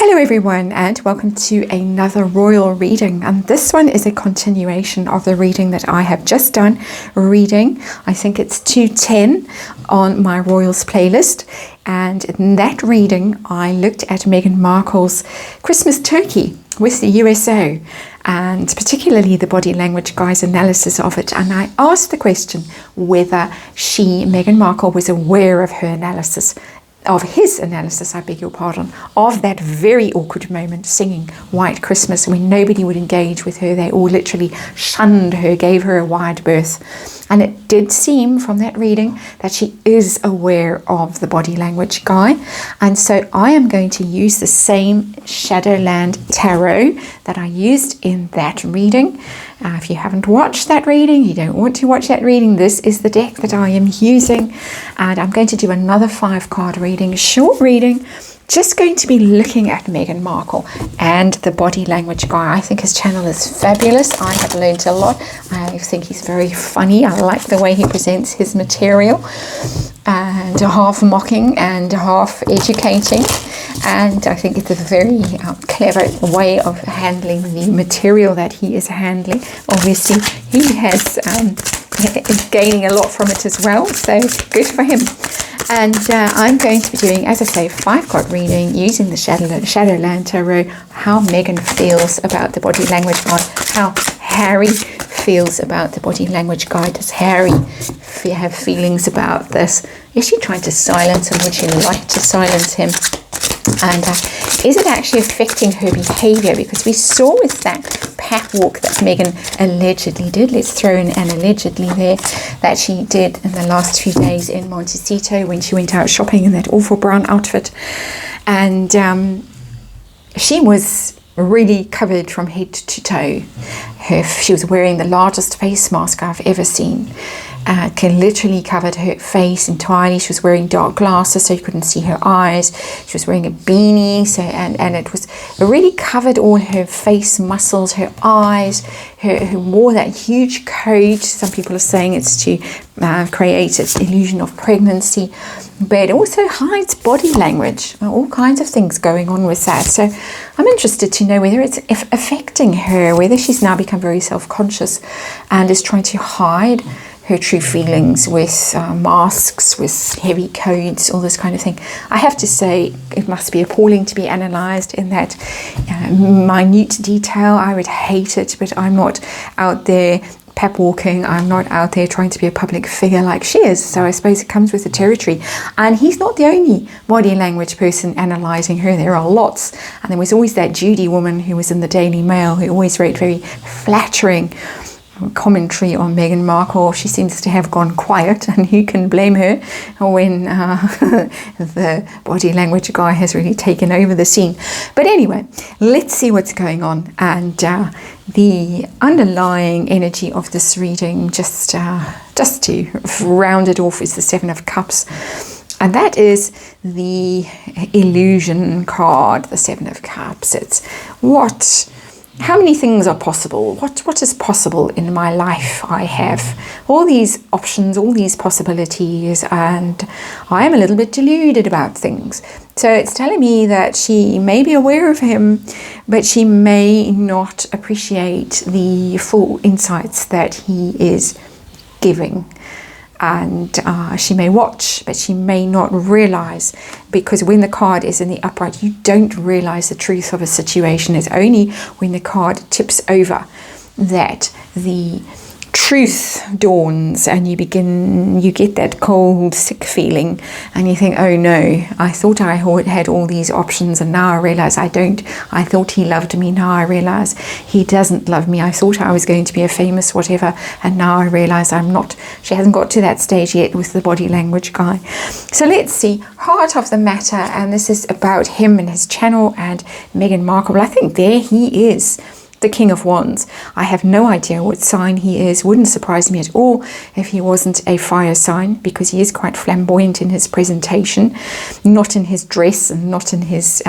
Hello everyone, and welcome to another royal reading, and this one is a continuation of the reading that I have just done reading. I think it's 210 on my royals playlist, and in that reading I looked at Meghan Markle's Christmas turkey with the USO, and particularly the body language guy's analysis of it. And I asked the question whether Meghan Markle, was aware of his analysis, I beg your pardon, of that very awkward moment singing White Christmas when nobody would engage with her. They all literally shunned her, gave her a wide berth. And it did seem from that reading that she is aware of the body language guy. And so I am going to use the same Shadowland Tarot that I used in that reading. If you haven't watched that reading, you don't want to watch that reading, this is the deck that I am using. And I'm going to do another 5-card reading, short reading, just going to be looking at Meghan Markle and the body language guy. I think his channel is fabulous. I have learned a lot. I think he's very funny. I like the way he presents his material, and half mocking and half educating. And I think it's a very clever way of handling the material that he is handling. Obviously, he is gaining a lot from it as well, so good for him. And I'm going to be doing, as I say, 5-card reading using the Shadowland Tarot, how Meghan feels about the body language guide, how Harry feels about the body language guide. Does Harry have feelings about this? Is she trying to silence him? Would she like to silence him? And is it actually affecting her behavior? Because we saw with that pap walk that Meghan allegedly did, let's throw in an allegedly there, that she did in the last few days in Montecito when she went out shopping in that awful brown outfit. And she was really covered from head to toe. She was wearing the largest face mask I've ever seen. Literally covered her face entirely. She was wearing dark glasses so you couldn't see her eyes. She was wearing a beanie, and it was really covered all her face muscles, her eyes. Who wore that huge coat. Some people are saying it's to create an illusion of pregnancy, but it also hides body language. All kinds of things going on with that. So I'm interested to know whether it's affecting her, whether she's now become very self-conscious and is trying to hide her true feelings with masks, with heavy coats, all this kind of thing. I have to say, it must be appalling to be analysed in that minute detail. I would hate it, but I'm not out there pep walking. I'm not out there trying to be a public figure like she is. So I suppose it comes with the territory. And he's not the only body language person analysing her. There are lots. And there was always that Judy woman who was in the Daily Mail who always wrote very flattering commentary on Meghan Markle. She seems to have gone quiet, and who can blame her when the body language guy has really taken over the scene. But anyway, let's see what's going on. And the underlying energy of this reading, just to round it off, is the 7 of Cups. And that is the illusion card, the 7 of Cups. It's how many things are possible? What is possible in my life? I have all these options, all these possibilities, and I am a little bit deluded about things. So it's telling me that she may be aware of him, but she may not appreciate the full insights that he is giving. And she may watch, but she may not realize, because when the card is in the upright, you don't realize the truth of a situation. It's only when the card tips over that the truth dawns, and you get that cold, sick feeling, and you think, oh no, I thought I had all these options, and now I realize I don't. I thought he loved me, now I realize he doesn't love me. I thought I was going to be a famous whatever, and now I realize I'm not. She hasn't got to that stage yet with the body language guy. So let's see, heart of the matter, and this is about him and his channel and Meghan Markle. I think there he is. the King of Wands. I have no idea what sign he is. Wouldn't surprise me at all if he wasn't a fire sign, because he is quite flamboyant in his presentation, not in his dress and not in his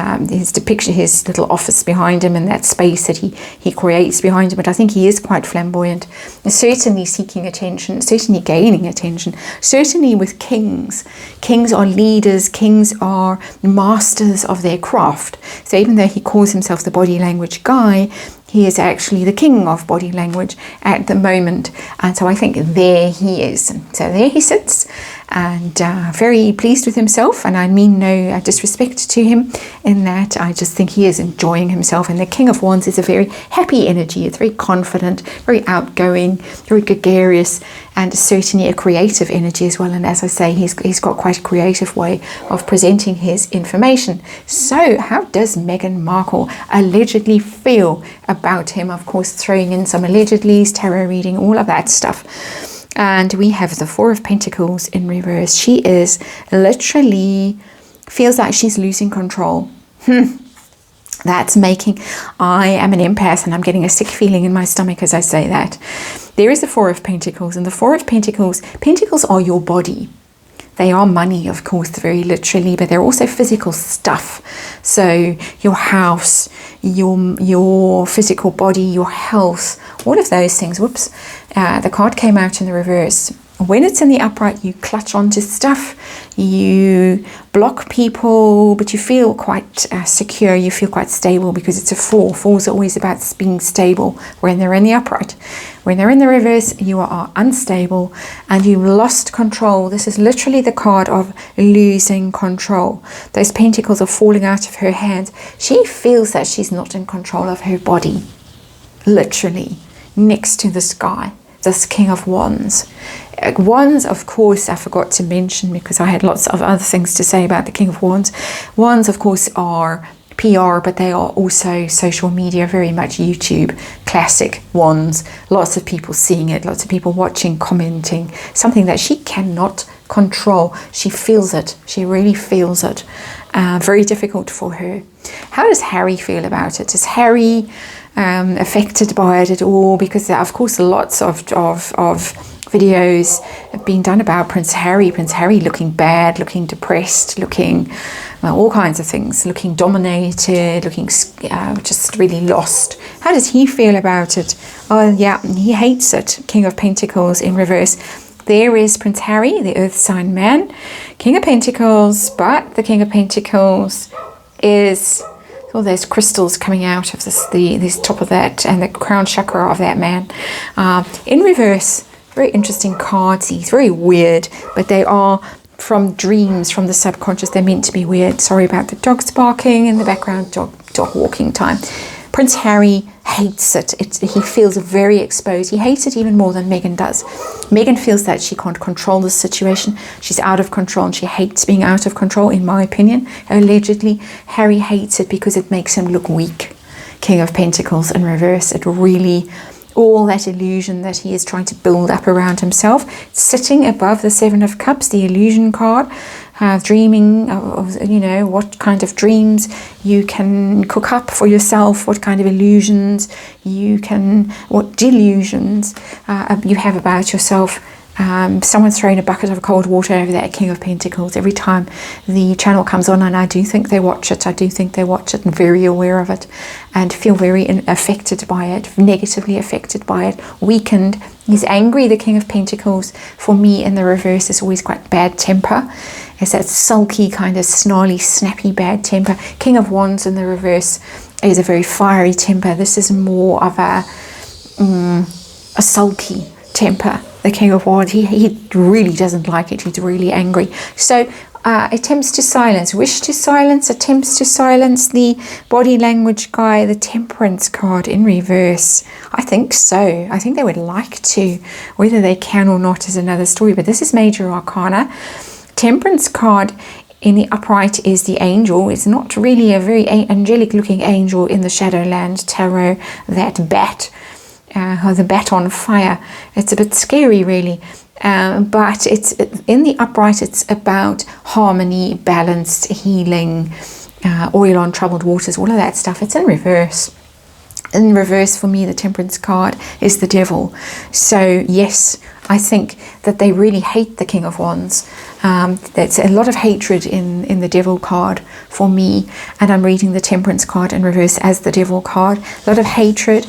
depiction, his little office behind him and that space that he creates behind him. But I think he is quite flamboyant, certainly seeking attention, certainly gaining attention, certainly with kings. Kings are leaders, kings are masters of their craft. So even though he calls himself the body language guy, he is actually the king of body language at the moment. And so I think there he is. So there he sits, and very pleased with himself. And I mean no disrespect to him in that. I just think he is enjoying himself. And the King of Wands is a very happy energy. It's very confident, very outgoing, very gregarious, and certainly a creative energy as well. And as I say, he's got quite a creative way of presenting his information. So how does Meghan Markle allegedly feel about him? Of course, throwing in some allegedlys, tarot reading, all of that stuff. And we have the Four of Pentacles in reverse. She is literally, feels like she's losing control. That's making, I am an empath and I'm getting a sick feeling in my stomach as I say that. There is the Four of Pentacles, and the Four of Pentacles, Pentacles are your body. They are money, of course, very literally, but they're also physical stuff. So your house, your physical body, your health, all of those things. Whoops, the card came out in the reverse. When it's in the upright, you clutch onto stuff, you block people, but you feel quite secure, you feel quite stable because it's a four. Fours are always about being stable when they're in the upright. When they're in the reverse, you are unstable and you've lost control. This is literally the card of losing control. Those pentacles are falling out of her hands. She feels that she's not in control of her body, literally, next to the sky. This King of Wands. Wands, of course, I forgot to mention because I had lots of other things to say about the King of Wands. Wands, of course, are PR, but they are also social media, very much YouTube, classic Wands. Lots of people seeing it, lots of people watching, commenting, something that she cannot control. She feels it. She really feels it. Very difficult for her. How does Harry feel about it? Is Harry affected by it at all? Because of course lots of videos have been done about Prince Harry looking bad, looking depressed, looking all kinds of things, looking dominated, looking just really lost. How does he feel about it? Oh yeah, he hates it. King of Pentacles in reverse. There is Prince Harry, the earth sign man, King of Pentacles, but the King of Pentacles is all those crystals coming out of this top of that, and the crown chakra of that man. In reverse, very interesting cards. He's very weird, but they are from dreams, from the subconscious. They're meant to be weird. Sorry about the dogs barking in the background, dog walking time. Prince Harry hates it. He feels very exposed. He hates it even more than Meghan does. Meghan feels that she can't control the situation. She's out of control and she hates being out of control, in my opinion. Allegedly, Harry hates it because it makes him look weak. King of Pentacles in reverse. It really, all that illusion that he is trying to build up around himself, sitting above the Seven of Cups, the illusion card, dreaming of, what kind of dreams you can cook up for yourself, what kind of illusions what delusions you have about yourself. Someone's throwing a bucket of cold water over that King of Pentacles every time the channel comes on, and I do think they watch it. And very aware of it and feel very affected by it, negatively affected by it, weakened. He's angry. The King of Pentacles, for me, in the reverse, is always quite bad temper. It's that sulky, kind of snarly, snappy, bad temper. King of Wands in the reverse is a very fiery temper. This is more of a sulky temper. The King of Wands, he really doesn't like it. He's really angry. So attempts to silence, attempts to silence the body language guy, the Temperance card in reverse. I think so. I think they would like to. Whether they can or not is another story, but this is Major Arcana. Temperance card in the upright is the angel. It's not really a very angelic looking angel in the Shadowland Tarot, that bat. The bat on fire. It's a bit scary, really, but it's in the upright. It's about harmony, balanced, healing, oil on troubled waters, all of that stuff. It's in reverse. In reverse, for me, the Temperance card is the Devil. So yes, I think that they really hate the King of Wands. There's a lot of hatred in the Devil card for me, and I'm reading the Temperance card in reverse as the Devil card. A lot of hatred.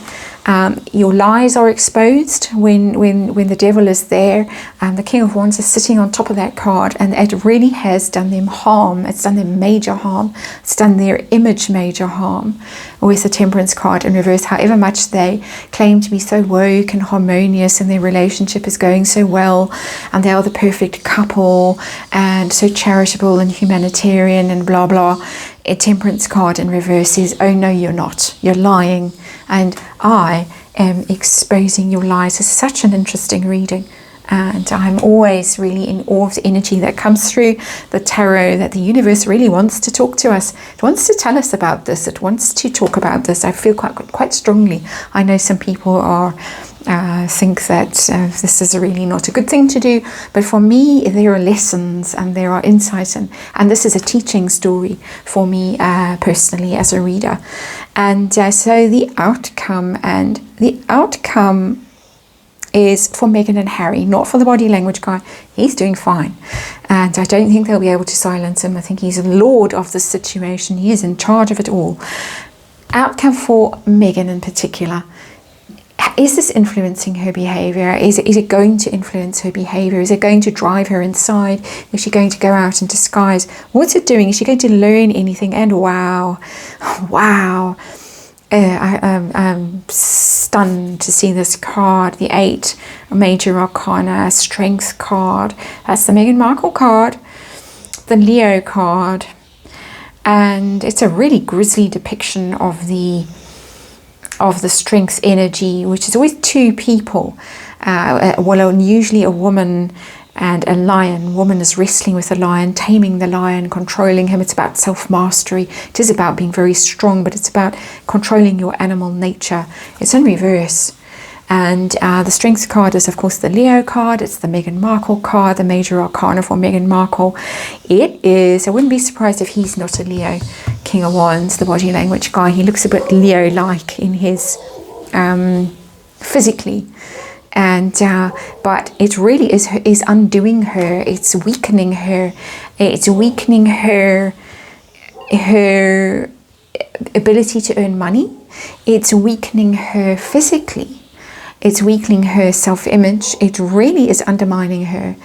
Your lies are exposed when the Devil is there, and the King of Wands is sitting on top of that card, and it really has done them harm. It's done them major harm. It's done their image major harm with the Temperance card in reverse. However much they claim to be so woke and harmonious, and their relationship is going so well, and they are the perfect couple, and so charitable and humanitarian and blah blah, a Temperance card in reverse says, oh no, you're not. You're lying, and I am exposing your lies. It's such an interesting reading, and I'm always really in awe of the energy that comes through the tarot, that the universe really wants to talk to us. It wants to tell us about this. It wants to talk about this. I feel quite strongly. I know some people are think that this is really not a good thing to do, but for me there are lessons and there are insights, and this is a teaching story for me personally as a reader. And so the outcome is for Meghan and Harry, not for the body language guy. He's doing fine, and I don't think they'll be able to silence him. I think he's lord of the situation. He is in charge of it all. Outcome for Meghan in particular. Is this influencing her behavior? Is it going to influence her behavior? Is it going to drive her inside? Is she going to go out in disguise? What's it doing? Is she going to learn anything? And wow, I'm stunned to see this card, the 8 Major Arcana Strength card. That's the Meghan Markle card, the Leo card, and it's a really grisly depiction of the strength energy, which is always 2 people. Usually a woman and a lion. Woman is wrestling with a lion, taming the lion, controlling him. It's about self-mastery. It is about being very strong, but it's about controlling your animal nature. It's in reverse. And the Strength card is, of course, the Leo card. It's the Meghan Markle card, the Major Arcana for Meghan Markle. It is, I wouldn't be surprised if he's not a Leo King of Wands, the body language guy. He looks a bit Leo-like in his physically. And but it really is undoing her. It's weakening her. It's weakening her ability to earn money. It's weakening her physically. It's weakening her self-image. It really is undermining her,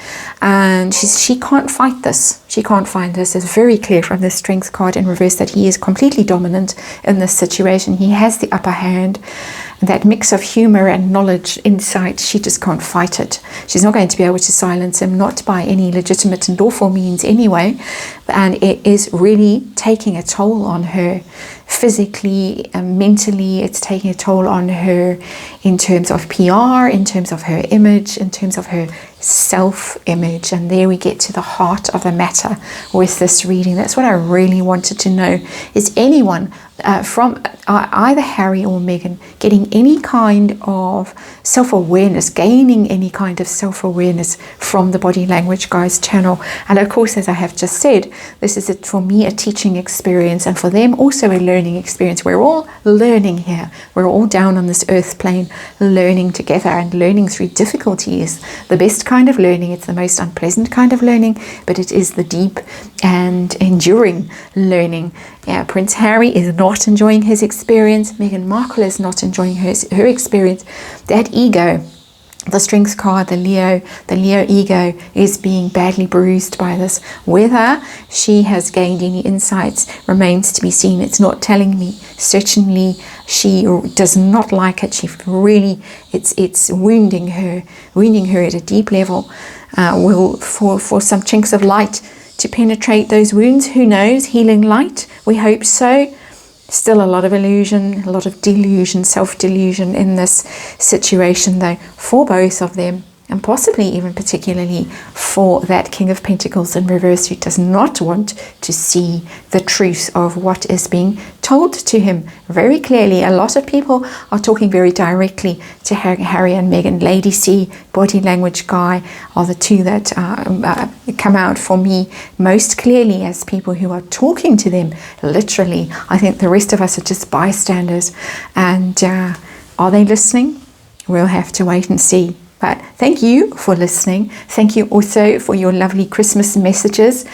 and she can't fight this. She can't fight this. It's very clear from the Strength card in reverse that he is completely dominant in this situation. He has the upper hand. That mix of humor and knowledge, insight, she just can't fight it. She's not going to be able to silence him, not by any legitimate and lawful means anyway. And it is really taking a toll on her physically and mentally. It's taking a toll on her in terms of PR, in terms of her image, in terms of her self-image. And there we get to the heart of the matter with this reading. That's what I really wanted to know. Is anyone from either Harry or Meghan getting any kind of self-awareness, gaining any kind of self-awareness from the Body Language Guys channel? And of course, as I have just said, this is for me a teaching experience, and for them also a learning experience. We're all learning here. We're all down on this earth plane learning together, and learning through difficulty is the best kind of learning. It's the most unpleasant kind of learning, but it is the deep and enduring learning. Yeah, Prince Harry is not enjoying his experience. Meghan Markle is not enjoying her experience. That ego, the Strength card, the Leo ego is being badly bruised by this. Whether she has gained any insights remains to be seen. It's not telling me. Certainly she does not like it. She really, it's wounding her at a deep level. For some chinks of light to penetrate those wounds, who knows? Healing light, we hope so. Still a lot of illusion, a lot of delusion, self-delusion in this situation though, for both of them. and possibly even particularly for that King of Pentacles in reverse, who does not want to see the truth of what is being told to him very clearly. A lot of people are talking very directly to Harry and Meghan. Lady C, body language guy are the two that come out for me most clearly as people who are talking to them literally. I think the rest of us are just bystanders. And are they listening? We'll have to wait and see. But thank you for listening. Thank you also for your lovely Christmas messages.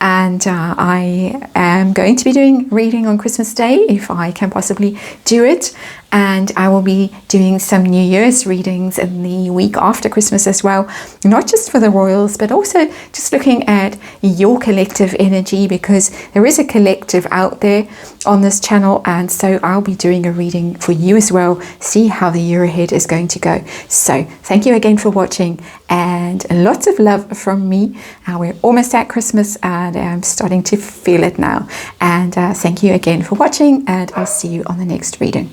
And I am going to be doing reading on Christmas Day if I can possibly do it. And I will be doing some New Year's readings in the week after Christmas as well. Not just for the royals, but also just looking at your collective energy, because there is a collective out there on this channel. And so I'll be doing a reading for you as well. See how the year ahead is going to go. So thank you again for watching, and lots of love from me. We're almost at Christmas and I'm starting to feel it now. And thank you again for watching, and I'll see you on the next reading.